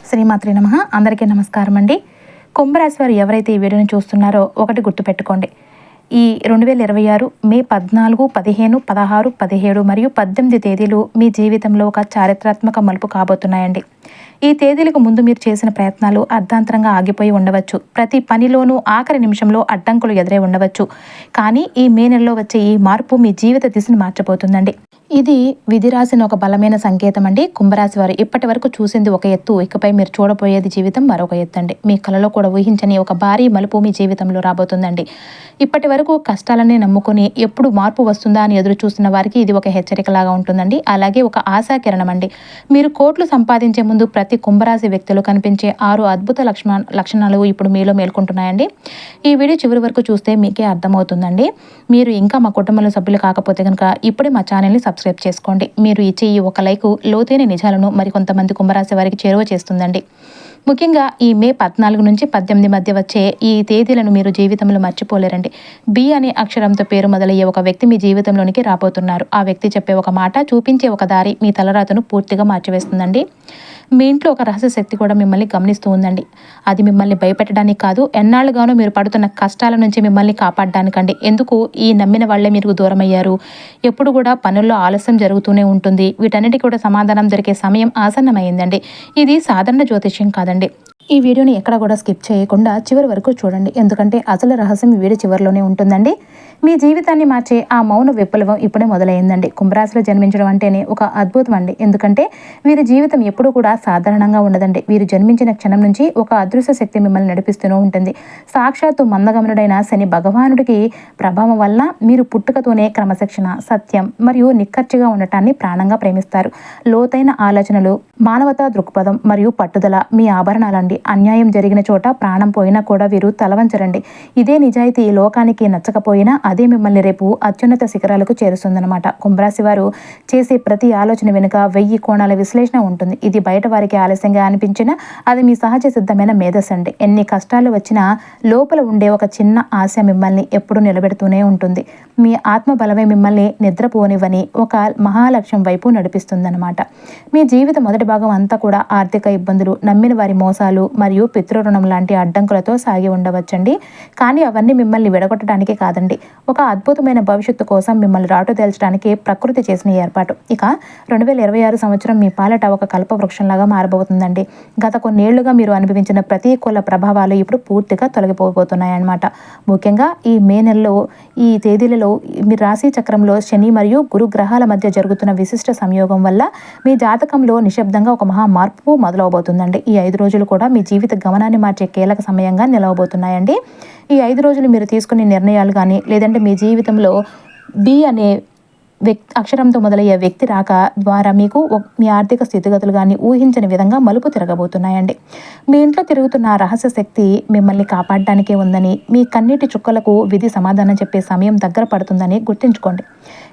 శ్రీమాత్రి నమః. అందరికీ నమస్కారం అండి. కుంభరాశి వారు ఎవరైతే ఈ వీడియోని చూస్తున్నారో ఒకటి గుర్తుపెట్టుకోండి. ఈ 2026 మే 14, 15, 16, 17 మరియు 18 తేదీలు మీ జీవితంలో ఒక చారిత్రాత్మక మలుపు కాబోతున్నాయండి. ఈ తేదీలకు ముందు మీరు చేసిన ప్రయత్నాలు అర్ధాంతరంగా ఆగిపోయి ఉండవచ్చు. ప్రతి పనిలోనూ ఆఖరి నిమిషంలో అడ్డంకులు ఎదురై ఉండవచ్చు. కానీ ఈ మే నెలలో వచ్చే ఈ మార్పు మీ జీవిత దిశను మార్చబోతుందండి. ఇది విధి రాసిన ఒక బలమైన సంకేతం అండి. కుంభరాశి వారు ఇప్పటి వరకు చూసింది ఒక ఎత్తు, ఇకపై మీరు చూడబోయేది జీవితం మరొక ఎత్తు అండి. మీ కలలో కూడా ఊహించని ఒక భారీ మలుపు మీ జీవితంలో రాబోతుందండి. ఇప్పటి వరకు కష్టాలనే నమ్ముకుని ఎప్పుడు మార్పు వస్తుందా అని ఎదురు చూస్తున్న వారికి ఇది ఒక హెచ్చరికలాగా ఉంటుందండి. అలాగే ఒక ఆశాకిరణం అండి. మీరు కోట్లు సంపాదించే ముందు ప్రతి కుంభరాశి వ్యక్తులు కనిపించే 6 అద్భుత లక్షణాలు ఇప్పుడు మీలో మేల్కొంటున్నాయండి. ఈ వీడియో చివరి వరకు చూస్తే మీకే అర్థమవుతుందండి. మీరు ఇంకా మా కుటుంబంలో సభ్యులు కాకపోతే కనుక ఇప్పుడే మా ఛానల్ని సబ్స్క్రైబ్ చేసుకోండి. మీరు ఇచ్చే ఈ ఒక లైక్ లోతైన నిజాలను మరికొంతమంది కుంభరాశి వారికి చేరువ చేస్తుందండి. ముఖ్యంగా ఈ మే 14 నుంచి 18 మధ్య వచ్చే ఈ తేదీలను మీరు జీవితంలో మర్చిపోలేరండి. బి అనే అక్షరంతో పేరు మొదలయ్యే ఒక వ్యక్తి మీ జీవితంలోనికి రాబోతున్నారు. ఆ వ్యక్తి చెప్పే ఒక మాట, చూపించే ఒక దారి మీ తలరాతను పూర్తిగా మార్చివేస్తుందండి. మీ ఇంట్లో ఒక రహస్య శక్తి కూడా మిమ్మల్ని గమనిస్తూ ఉందండి. అది మిమ్మల్ని భయపెట్టడానికి కాదు, ఎన్నాళ్ళుగానో మీరు పడుతున్న కష్టాల నుంచి మిమ్మల్ని కాపాడడానికండి. ఎందుకు ఈ నమ్మిన వాళ్లే మీకు దూరం అయ్యారు. ఎప్పుడు కూడా పనుల్లో ఆలస్యం జరుగుతూనే ఉంటుంది. వీటన్నిటికీ కూడా సమాధానం దొరికే సమయం ఆసన్నమైందండి. ఇది సాధారణ జ్యోతిష్యం కాదండి. ఈ వీడియోని ఎక్కడ కూడా స్కిప్ చేయకుండా చివరి వరకు చూడండి. ఎందుకంటే అసలు రహస్యం ఈ వీడియో చివరిలోనే ఉంటుందండి. మీ జీవితాన్ని మార్చే ఆ మౌన విప్లవం ఇప్పుడే మొదలైందండి. కుంభరాశిలో జన్మించడం అంటేనే ఒక అద్భుతం అండి. ఎందుకంటే వీరి జీవితం ఎప్పుడూ కూడా సాధారణంగా ఉండదండి. వీరు జన్మించిన క్షణం నుంచి ఒక అదృశ్య శక్తి మిమ్మల్ని నడిపిస్తూనే ఉంటుంది. సాక్షాత్తు మందగమనుడైన శని భగవానుడికి ప్రభావం వల్ల మీరు పుట్టుకతోనే క్రమశిక్షణ, సత్యం మరియు నిక్కచ్చిగా ఉండటాన్ని ప్రాణంగా ప్రేమిస్తారు. లోతైన ఆలోచనలు, మానవతా దృక్పథం మరియు పట్టుదల మీ ఆభరణాలండి. అన్యాయం జరిగిన చోట ప్రాణం పోయినా కూడా వీరు తలవంచరండి. ఇదే నిజాయితీ లోకానికి నచ్చకపోయినా అదే మిమ్మల్ని రేపు అత్యున్నత శిఖరాలకు చేరుస్తుందన్నమాట. కుంభరాశి వారు చేసే ప్రతి ఆలోచన వెనుక 1000 కోణాల విశ్లేషణ ఉంటుంది. ఇది బయట వారికి ఆలస్యంగా అనిపించినా అది మీ సహజ సిద్ధమైన మేధస్సు అండి. ఎన్ని కష్టాలు వచ్చినా లోపల ఉండే ఒక చిన్న ఆశ మిమ్మల్ని ఎప్పుడు నిలబెడుతూనే ఉంటుంది. మీ ఆత్మ బలమే మిమ్మల్ని నిద్రపోనివ్వని ఒక మహాలక్ష్యం వైపు నడిపిస్తుందన్నమాట. మీ జీవిత మొదటి భాగం అంతా కూడా ఆర్థిక ఇబ్బందులు, నమ్మిన వారి మోసాలు మరియు పితృరుణం లాంటి అడ్డంకులతో సాగి ఉండవచ్చండి. కానీ అవన్నీ మిమ్మల్ని విడగొట్టడానికి కాదండి, ఒక అద్భుతమైన భవిష్యత్తు కోసం మిమ్మల్ని రాటు తేల్చడానికి ప్రకృతి చేసిన ఏర్పాటు. ఇక 2026 సంవత్సరం మీ పాలట ఒక కల్పవృక్షంలాగా మారబోతుందండి. గత కొన్నేళ్లుగా మీరు అనుభవించిన ప్రతికూల ప్రభావాలు ఇప్పుడు పూర్తిగా తొలగిపోబోతున్నాయన్నమాట. ముఖ్యంగా ఈ మే నెలలో ఈ తేదీలలో మీ రాశి చక్రంలో శని మరియు గురు గ్రహాల మధ్య జరుగుతున్న విశిష్ట సంయోగం వల్ల మీ జాతకంలో నిశ్శబ్దంగా ఒక మహా మార్పు మొదలవబోతుందండి. ఈ 5 రోజులు కూడా మీ జీవిత గమనాన్ని మార్చే కీలక సమయంగా నిలవబోతున్నాయండి. ఈ 5 రోజులు మీరు తీసుకునే నిర్ణయాలు కానీ లేదంటే మీ జీవితంలో బి అనే అక్షరంతో మొదలయ్యే వ్యక్తి రాక ద్వారా మీకు మీ ఆర్థిక స్థితిగతులు కానీ ఊహించని విధంగా మలుపు తిరగబోతున్నాయండి. మీ ఇంట్లో తిరుగుతున్న రహస్య శక్తి మిమ్మల్ని కాపాడడానికే ఉందని, మీ కన్నీటి చుక్కలకు విధి సమాధానం చెప్పే సమయం దగ్గర పడుతుందని గుర్తుంచుకోండి.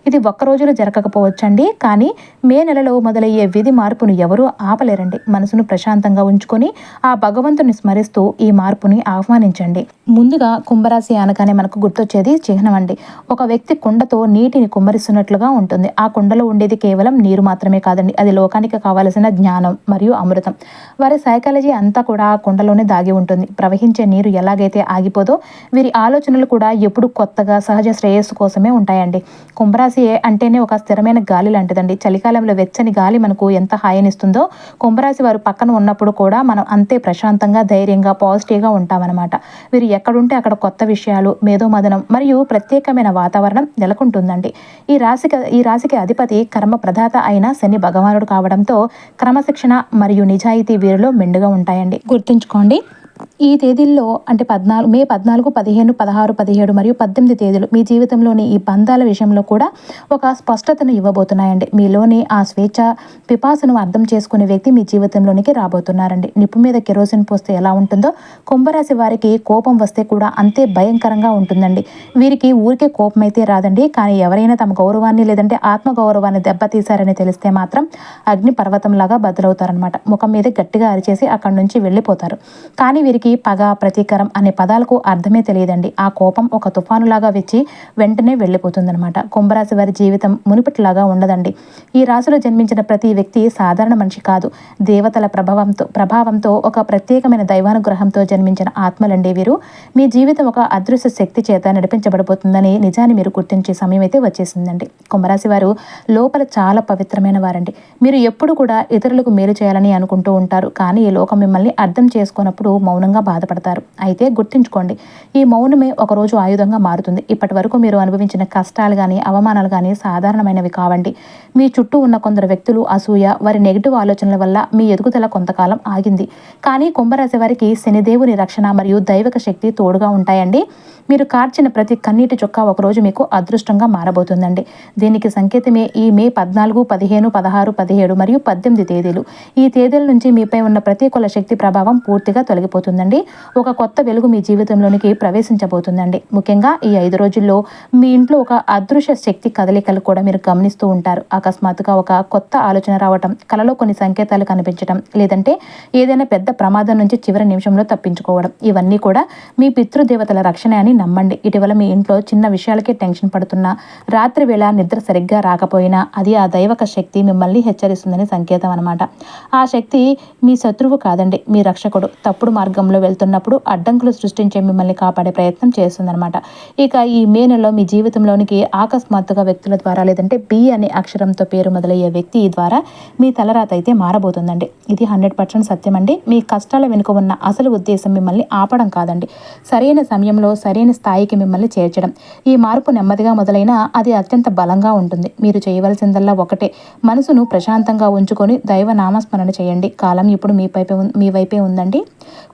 ఇది ఒక్క రోజులో జరగకపోవచ్చండి, కానీ మే నెలలో మొదలయ్యే విధి మార్పును ఎవరూ ఆపలేరండి. మనసును ప్రశాంతంగా ఉంచుకొని ఆ భగవంతుని స్మరిస్తూ ఈ మార్పుని ఆహ్వానించండి. ముందుగా కుంభరాశి అనగానే మనకు గుర్తొచ్చేది చిహ్నం అండి. ఒక వ్యక్తి కుండతో నీటిని కుమ్మరిస్తున్నట్లుగా ఉంటుంది. ఆ కుండలో ఉండేది కేవలం నీరు మాత్రమే కాదండి, అది లోకానికి కావలసిన జ్ఞానం మరియు అమృతం. వారి సైకాలజీ అంతా కూడా ఆ కుండలోనే దాగి ఉంటుంది. ప్రవహించే నీరు ఎలాగైతే ఆగిపోదో వీరి ఆలోచనలు కూడా ఎప్పుడు కొత్తగా సహజ శ్రేయస్సు కోసమే ఉంటాయండి. కుంభరాశి అంటేనే ఒక స్థిరమైన గాలి లాంటిదండి. చలికాలంలో వెచ్చని గాలి మనకు ఎంత హాయినిస్తుందో కుంభరాశి వారు పక్కన ఉన్నప్పుడు కూడా మనం అంతే ప్రశాంతంగా, ధైర్యంగా, పాజిటివ్గా ఉంటామన్నమాట. వీరు ఎక్కడుంటే అక్కడ కొత్త విషయాలు, మేధోమదనం మరియు ప్రత్యేకమైన వాతావరణం నెలకొంటుందండి. ఈ రాశికి అధిపతి కర్మ ప్రదాత అయిన శని భగవానుడు కావడంతో క్రమశిక్షణ మరియు నిజాయితీ వీరిలో మెండుగా ఉంటాయండి. గుర్తుంచుకోండి, ఈ తేదీల్లో అంటే మే 14, 15, 16, 17 మరియు 18 తేదీలు మీ జీవితంలోని ఈ బంధాల విషయంలో కూడా ఒక స్పష్టతను ఇవ్వబోతున్నాయండి. మీలోని ఆ స్వేచ్ఛ పిపాసను అర్థం చేసుకునే వ్యక్తి మీ జీవితంలోనికి రాబోతున్నారండి. నిప్పు మీద కెరోసిన్ పోస్తే ఎలా ఉంటుందో కుంభరాశి వారికి కోపం వస్తే కూడా అంతే భయంకరంగా ఉంటుందండి. వీరికి ఊరికే కోపం అయితే రాదండి, కానీ ఎవరైనా తమ గౌరవాన్ని లేదంటే ఆత్మగౌరవాన్ని దెబ్బతీశారని తెలిస్తే మాత్రం అగ్ని పర్వతంలాగా బదులవుతారనమాట. ముఖం మీద గట్టిగా అరిచేసి అక్కడి నుంచి వెళ్ళిపోతారు. కానీ వీరికి పగ, ప్రతీకారం అనే పదాలకు అర్థమే తెలియదండి. ఆ కోపం ఒక తుఫానులాగా వచ్చి వెంటనే వెళ్ళిపోతుందనమాట. కుంభరాశి వారి జీవితం మునుపటిలాగా ఉండదండి. ఈ రాశిలో జన్మించిన ప్రతి వ్యక్తి సాధారణ మనిషి కాదు. దేవతల ప్రభావంతో ఒక ప్రత్యేకమైన దైవానుగ్రహంతో జన్మించిన ఆత్మలండి వీరు. మీ జీవితం ఒక అదృశ్య శక్తి చేత నడిపించబడిపోతుందని నిజాన్ని మీరు గుర్తించే సమయం అయితే వచ్చేసిందండి. కుంభరాశి వారు లోపల చాలా పవిత్రమైన వారండి. మీరు ఎప్పుడు కూడా ఇతరులకు మేలు చేయాలని అనుకుంటూ ఉంటారు. కానీ ఈ లోకం మిమ్మల్ని అర్థం చేసుకున్నప్పుడు మౌనంగా బాధపడతారు. అయితే గుర్తుంచుకోండి, ఈ మౌనమే ఒకరోజు ఆయుధంగా మారుతుంది. ఇప్పటి వరకు మీరు అనుభవించిన కష్టాలు కానీ అవమానాలు కానీ సాధారణమైనవి కావండి. మీ చుట్టూ ఉన్న కొందరు వ్యక్తులు అసూయ, వారి నెగిటివ్ ఆలోచనల వల్ల మీ ఎదుగుదల కొంతకాలం ఆగింది. కానీ కుంభరాశి వారికి శనిదేవుని రక్షణ మరియు దైవిక శక్తి తోడుగా ఉంటాయండి. మీరు కార్చిన ప్రతి కన్నీటి చుక్క ఒకరోజు మీకు అదృష్టంగా మారబోతుందండి. దీనికి సంకేతమే ఈ మే 14, 15, 16, 17 మరియు 18 తేదీలు. ఈ తేదీల నుంచి మీపై ఉన్న ప్రతికూల శక్తి ప్రభావం పూర్తిగా తొలగిపోతుందండి. ఒక కొత్త వెలుగు మీ జీవితంలోనికి ప్రవేశించబోతుందండి. ముఖ్యంగా ఈ 5 రోజుల్లో మీ ఇంట్లో ఒక అదృశ్య శక్తి కదలికలు కూడా మీరు గమనిస్తూ ఉంటారు. అకస్మాత్తుగా ఒక కొత్త ఆలోచన రావటం, కలలో కొన్ని సంకేతాలు కనిపించడం, లేదంటే ఏదైనా పెద్ద ప్రమాదం నుంచి చివరి నిమిషంలో తప్పించుకోవడం, ఇవన్నీ కూడా మీ పితృదేవతల రక్షణ అని నమ్మండి. ఇటీవల మీ ఇంట్లో చిన్న విషయాలకే టెన్షన్ పడుతున్నా, రాత్రి వేళ నిద్ర సరిగ్గా రాకపోయినా అది ఆ దైవక శక్తి మిమ్మల్ని హెచ్చరిస్తుందని సంకేతం అనమాట. ఆ శక్తి మీ శత్రువు కాదండి, మీ రక్షకుడు. తప్పుడు మార్గంలో వెళ్తున్నప్పుడు అడ్డంకులు సృష్టించే మిమ్మల్ని కాపాడే ప్రయత్నం చేస్తుందన్నమాట. ఇక ఈ మే నెలలో మీ జీవితంలోనికి ఆకస్మాత్తుగా వ్యక్తుల ద్వారా, లేదంటే బి అనే అక్షరంతో పేరు మొదలయ్యే వ్యక్తి ద్వారా మీ తలరాత అయితే మారబోతుందండి. ఇది 100% సత్యం అండి. మీ కష్టాల వెనుక ఉన్న అసలు ఉద్దేశం మిమ్మల్ని ఆపడం కాదండి, సరైన సమయంలో సరైన స్థాయికి మిమ్మల్ని చేర్చడం. ఈ మార్పు నెమ్మదిగా మొదలైనా అది అత్యంత బలంగా ఉంటుంది. మీరు చేయవలసిందల్లా ఒకటే, మనసును ప్రశాంతంగా ఉంచుకొని దైవ నామస్మరణ చేయండి. కాలం ఇప్పుడు మీ వైపే ఉందండి.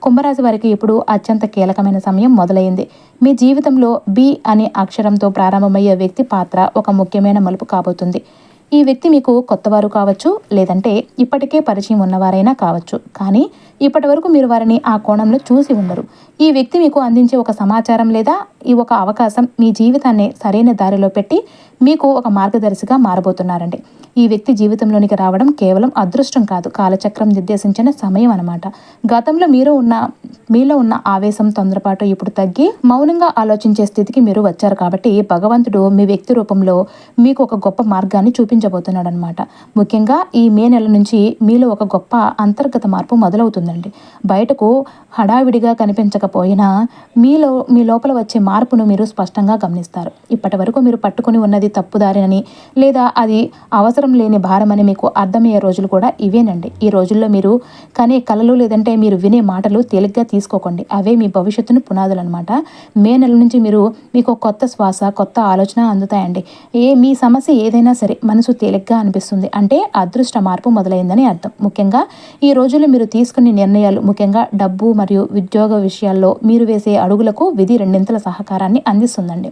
కుంభరాశి వారికి ఇప్పుడు అత్యంత కీలకమైన సమయం మొదలైంది. మీ జీవితంలో బి అనే అక్షరంతో ప్రారంభమయ్యే వ్యక్తి పాత్ర ఒక ముఖ్యమైన మలుపు కాబోతుంది. ఈ వ్యక్తి మీకు కొత్తవారు కావచ్చు, లేదంటే ఇప్పటికే పరిచయం ఉన్నవారైనా కావచ్చు. కానీ ఇప్పటి వరకు మీరు వారిని ఆ కోణంలో చూసి ఉండరు. ఈ వ్యక్తి మీకు అందించే ఒక సమాచారం లేదా ఈ ఒక అవకాశం మీ జీవితాన్ని సరైన దారిలో పెట్టి మీకు ఒక మార్గదర్శిగా మారబోతున్నారండి. ఈ వ్యక్తి జీవితంలోనికి రావడం కేవలం అదృష్టం కాదు, కాలచక్రం నిర్దేశించిన సమయం అన్నమాట. గతంలో మీలో ఉన్న ఆవేశం, తొందరపాటు ఇప్పుడు తగ్గి మౌనంగా ఆలోచించే స్థితికి మీరు వచ్చారు. కాబట్టి భగవంతుడు మీ వ్యక్తి రూపంలో మీకు ఒక గొప్ప మార్గాన్ని చూపించబోతున్నాడు అనమాట. ముఖ్యంగా ఈ మే నెల నుంచి మీలో ఒక గొప్ప అంతర్గత మార్పు మొదలవుతుందండి. బయటకు హడావిడిగా కనిపించకపోయినా మీ లోపల వచ్చే మార్పును మీరు స్పష్టంగా గమనిస్తారు. ఇప్పటి వరకు మీరు పట్టుకుని ఉన్నది తప్పుదారినని, లేదా అది అవసరం లేని భారమని మీకు అర్థమయ్యే రోజులు కూడా ఇవేనండి. ఈ రోజుల్లో మీరు కనే కలలు, లేదంటే మీరు వినే మాటలు తేలిగ్గా తీసుకోకండి. అవే మీ భవిష్యత్తును పునాదులు అనమాట. మే నెల నుంచి మీకు కొత్త శ్వాస, కొత్త ఆలోచన అందుతాయండి. మీ సమస్య ఏదైనా సరే మనసు తేలిగ్గా అనిపిస్తుంది అంటే అదృష్ట మార్పు మొదలైందని అర్థం. ముఖ్యంగా ఈ రోజుల్లో మీరు తీసుకునే నిర్ణయాలు, ముఖ్యంగా డబ్బు మరియు ఉద్యోగ విషయాల్లో మీరు వేసే అడుగులకు విధి రెండింతల సహకారాన్ని అందిస్తుందండి.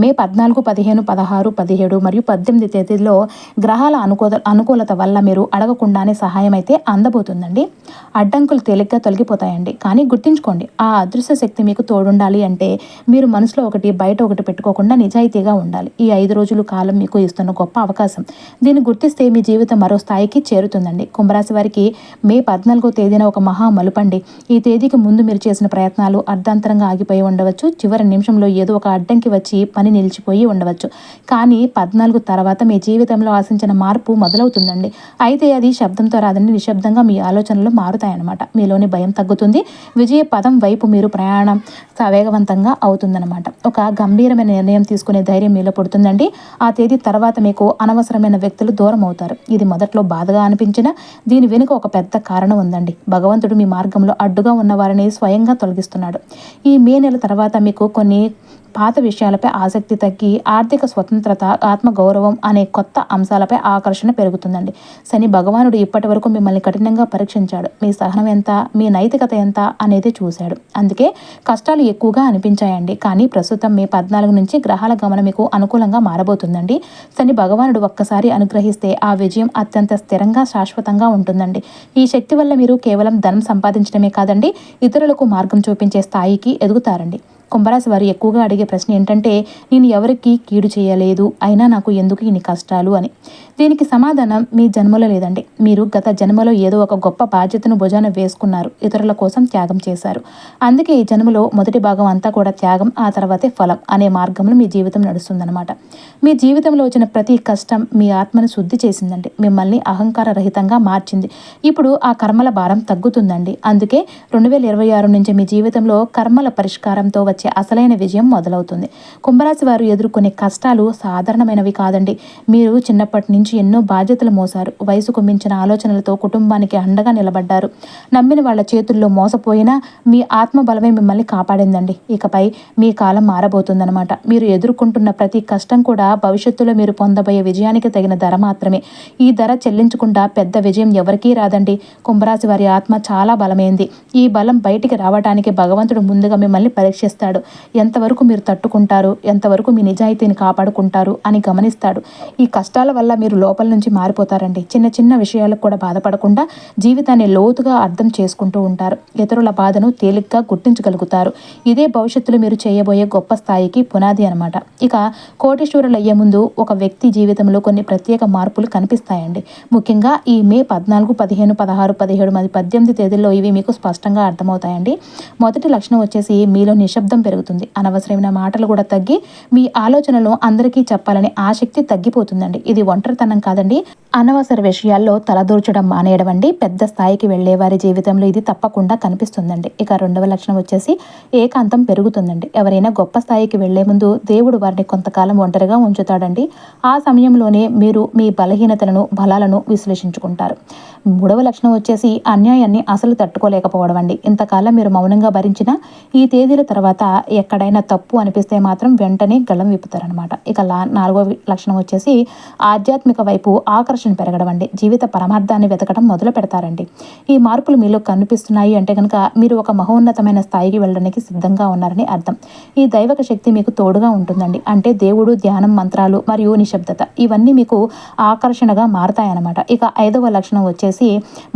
మే 14, 15, 16, 17 మరియు 18 తేదీల్లో గ్రహాల అనుకూలత వల్ల మీరు అడగకుండానే సహాయం అయితే అందబోతుందండి. అడ్డంకులు తేలిగ్గా తొలగిపోతాయండి. కానీ గుర్తుంచుకోండి, ఆ అదృశ్య శక్తి మీకు తోడుండాలి అంటే మీరు మనసులో ఒకటి, బయట ఒకటి పెట్టుకోకుండా నిజాయితీగా ఉండాలి. ఈ 5 రోజులు కాలం మీకు ఇస్తున్న గొప్ప అవకాశం. దీన్ని గుర్తిస్తే మీ జీవితం మరో స్థాయికి చేరుతుందండి. కుంభరాశి వారికి మే 14వ తేదీన ఒక మహా మలుపండి. ఈ తేదీకి ముందు మీరు చేసిన ప్రయత్నాలు అర్ధాంతరంగా ఆగిపోయి ఉండవచ్చు. చివరి నిమిషంలో ఏదో ఒక అడ్డంకి వచ్చి పని నిలిచిపోయి ఉండవచ్చు. కానీ 14 తర్వాత మీ జీవితంలో ఆశించిన మార్పు మొదలవుతుందండి. అయితే అది శబ్దంతో రాదండి, నిశ్శబ్దంగా మీ ఆలోచనలు మారుతాయన్నమాట. మీలోని భయం తగ్గుతుంది. విజయ పదం వైపు మీరు ప్రయాణం వేగవంతంగా అవుతుందన్నమాట. ఒక గంభీరమైన నిర్ణయం తీసుకునే ధైర్యం మీలో పుడుతుందండి. ఆ తేదీ తర్వాత మీకు అనవసరమైన వ్యక్తులు దూరం అవుతారు. ఇది మొదట్లో బాధగా అనిపించినా దీని వెనుక ఒక పెద్ద కారణం ఉందండి. భగవంతుడు మీ మార్గంలో అడ్డుగా ఉన్న వారిని స్వయంగా తొలగిస్తున్నాడు. ఈ మే నెల తర్వాత మీకు కొన్ని పాత విషయాలపై ఆసక్తి తగ్గి ఆర్థిక స్వతంత్రత, ఆత్మగౌరవం అనే కొత్త అంశాలపై ఆకర్షణ పెరుగుతుందండి. శని భగవానుడు ఇప్పటి వరకు మిమ్మల్ని కఠినంగా పరీక్షించాడు. మీ సహనం ఎంత, మీ నైతికత ఎంత అనేది చూశాడు. అందుకే కష్టాలు ఎక్కువగా అనిపించాయండి. కానీ ప్రస్తుతం మే 14 నుంచి గ్రహాల గమనం మీకు అనుకూలంగా మారబోతుందండి. శని భగవానుడు ఒక్కసారి అనుగ్రహిస్తే ఆ విజయం అత్యంత స్థిరంగా, శాశ్వతంగా ఉంటుందండి. ఈ శక్తి వల్ల మీరు కేవలం ధనం సంపాదించడమే కాదండి, ఇతరులకు మార్గం చూపించే స్థాయికి ఎదుగుతారండి. కుంభరాశి వారు ఎక్కువగా అడిగే ప్రశ్న ఏంటంటే, నేను ఎవరికి కీడు చేయలేదు, అయినా నాకు ఎందుకు ఇన్ని కష్టాలు అని. దీనికి సమాధానం మీ జన్మలో లేదండి. మీరు గత జన్మలో ఏదో ఒక గొప్ప బాధ్యతను భుజాన వేసుకున్నారు, ఇతరుల కోసం త్యాగం చేశారు. అందుకే ఈ జన్మలో మొదటి భాగం అంతా కూడా త్యాగం, ఆ తర్వాతే ఫలం అనే మార్గంలో మీ జీవితం నడుస్తుందన్నమాట. మీ జీవితంలో వచ్చిన ప్రతి కష్టం మీ ఆత్మను శుద్ధి చేసిందండి, మిమ్మల్ని అహంకార రహితంగా మార్చింది. ఇప్పుడు ఆ కర్మల భారం తగ్గుతుందండి. అందుకే 2026 నుంచి మీ జీవితంలో కర్మల పరిష్కారంతో వచ్చే అసలైన విజయం మొదలవుతుంది. కుంభరాశి వారు ఎదుర్కొనే కష్టాలు సాధారణమైనవి కాదండి. మీరు చిన్నప్పటి నుంచి ఎన్నో బాధ్యతలు మోసారు, వయసుకు మించిన ఆలోచనలతో కుటుంబానికి అండగా నిలబడ్డారు. నమ్మిన వాళ్ళ చేతుల్లో మోసపోయినా మీ ఆత్మబలమే మిమ్మల్ని కాపాడిందండి. ఇకపై మీ కాలం మారబోతుందన్నమాట. మీరు ఎదుర్కొంటున్న ప్రతి కష్టం కూడా భవిష్యత్తులో మీరు పొందబోయే విజయానికి తగిన ధర మాత్రమే. ఈ ధర చెల్లించకుండా పెద్ద విజయం ఎవరికీ రాదండి. కుంభరాశి వారి ఆత్మ చాలా బలమైంది. ఈ బలం బయటికి రావడానికి భగవంతుడు ముందుగా మిమ్మల్ని పరీక్షిస్తాడు. ఎంతవరకు మీరు తట్టుకుంటారు, ఎంతవరకు మీ నిజాయితీని కాపాడుకుంటారు అని గమనిస్తాడు. ఈ కష్టాల వల్ల మీరు లోపల నుంచి మారిపోతారండి. చిన్న చిన్న విషయాలకు కూడా బాధపడకుండా జీవితాన్ని లోతుగా అర్థం చేసుకుంటూ ఉంటారు. ఇతరుల బాధను తేలిగ్గా గుర్తించగలుగుతారు. ఇదే భవిష్యత్తులో మీరు చేయబోయే గొప్ప స్థాయికి పునాది అనమాట. ఇక కోటీశ్వరులు అయ్యే ముందు ఒక వ్యక్తి జీవితంలో కొన్ని ప్రత్యేక మార్పులు కనిపిస్తాయండి. ముఖ్యంగా ఈ మే 14, 15, 16, 17 మరియు 18 తేదీల్లో ఇవి మీకు స్పష్టంగా అర్థమవుతాయండి. మొదటి లక్షణం వచ్చేసి మీలో నిశ్శబ్దం పెరుగుతుంది. అనవసరమైన మాటలు కూడా తగ్గి మీ ఆలోచనలు అందరికీ చెప్పాలని ఆసక్తి తగ్గిపోతుందండి. ఇది ఒంటరితనం కాదండి, అనవసర విషయాల్లో తలదూర్చడం మానేయడం అండి. పెద్ద స్థాయికి వెళ్లే వారి జీవితంలో ఇది తప్పకుండా కనిపిస్తుందండి. ఇక రెండవ లక్షణం వచ్చేసి ఏకాంతం పెరుగుతుందండి. ఎవరైనా గొప్ప స్థాయికి వెళ్లే ముందు దేవుడు వారిని కొంతకాలం ఒంటరిగా ఉంచుతాడండి. ఆ సమయంలోనే మీరు మీ బలహీనతలను, బలాలను విశ్లేషించుకుంటారు. మూడవ లక్షణం వచ్చేసి అన్యాయాన్ని అసలు తట్టుకోలేకపోవడం అండి. ఇంతకాలం మీరు మౌనంగా భరించిన ఈ తేదీల తర్వాత ఎక్కడైనా తప్పు అనిపిస్తే మాత్రం వెంటనే గళం విప్పుతారనమాట. ఇక నాలుగవ లక్షణం వచ్చేసి ఆధ్యాత్మిక వైపు ఆకర్షణ పెరగడం అండి. జీవిత పరమార్థాన్ని వెతకడం మొదలు పెడతారండి. ఈ మార్పులు మీలో కనిపిస్తున్నాయి అంటే కనుక మీరు ఒక మహోన్నతమైన స్థాయికి వెళ్ళడానికి సిద్ధంగా ఉన్నారని అర్థం. ఈ దైవక శక్తి మీకు తోడుగా ఉంటుందండి. అంటే దేవుడు, ధ్యానం, మంత్రాలు మరియు నిశ్శబ్దత ఇవన్నీ మీకు ఆకర్షణగా మారతాయన్నమాట. ఇక ఐదవ లక్షణం వచ్చేసి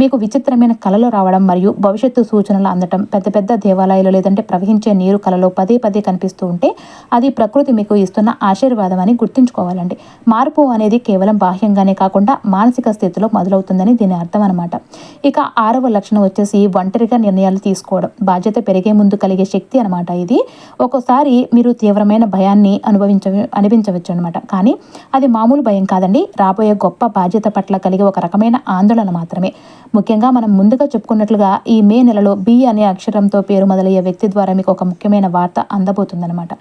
మీకు విచిత్రమైన కళలు రావడం మరియు భవిష్యత్తు సూచనలు అందటం. పెద్ద పెద్ద దేవాలయాలు లేదంటే ప్రవహించే నీరు కలలో పదే పదే కనిపిస్తూ ఉంటే అది ప్రకృతి మీకు ఇస్తున్న ఆశీర్వాదం అని గుర్తుంచుకోవాలండి. మార్పు అనేది కేవలం బాహ్యంగానే కాకుండా మానసిక స్థితిలో మొదలవుతుందని దీని అర్థం అనమాట. ఇక ఆరవ లక్షణం వచ్చేసి ఒంటరిగా నిర్ణయాలు తీసుకోవడం. బాధ్యత పెరిగే ముందు కలిగే శక్తి అనమాట ఇది. ఒక్కోసారి మీరు తీవ్రమైన భయాన్ని అనిపించవచ్చు అనమాట. కానీ అది మామూలు భయం కాదండి, రాబోయే గొప్ప బాధ్యత పట్ల కలిగే ఒక రకమైన ఆందోళన మాత్రమే. ముఖ్యంగా మనం ముందుగా చెప్పుకున్నట్లుగా ఈ మే నెలలో బి అనే అక్షరంతో పేరు మొదలయ్యే వ్యక్తి ద్వారా మీకు ఒక ముఖ్యమైన వార్త అందబోతుందన్నమాట.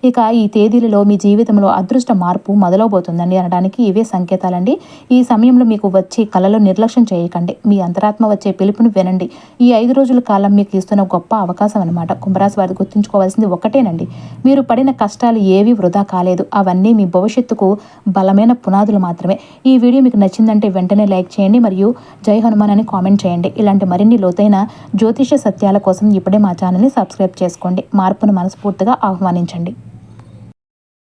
ఇక ఈ తేదీలలో మీ జీవితంలో అదృష్ట మార్పు మొదలవబోతుందండి అనడానికి ఇవే సంకేతాలండి. ఈ సమయంలో మీకు వచ్చే కళలు నిర్లక్ష్యం చేయకండి. మీ అంతరాత్మ వచ్చే పిలుపును వినండి. ఈ 5 రోజుల కాలం మీకు ఇస్తున్న గొప్ప అవకాశం అనమాట. కుంభరాశి వారు గుర్తుంచుకోవాల్సింది ఒకటేనండి, మీరు పడిన కష్టాలు ఏవి వృధా కాలేదు. అవన్నీ మీ భవిష్యత్తుకు బలమైన పునాదులు మాత్రమే. ఈ వీడియో మీకు నచ్చిందంటే వెంటనే లైక్ చేయండి మరియు జై హనుమాన్ అని కామెంట్ చేయండి. ఇలాంటి మరిన్ని లోతైన జ్యోతిష సత్యాల కోసం ఇప్పుడే మా ఛానల్ని సబ్స్క్రైబ్ చేసుకోండి. మార్పును మనస్ఫూర్తిగా ఆహ్వానించండి.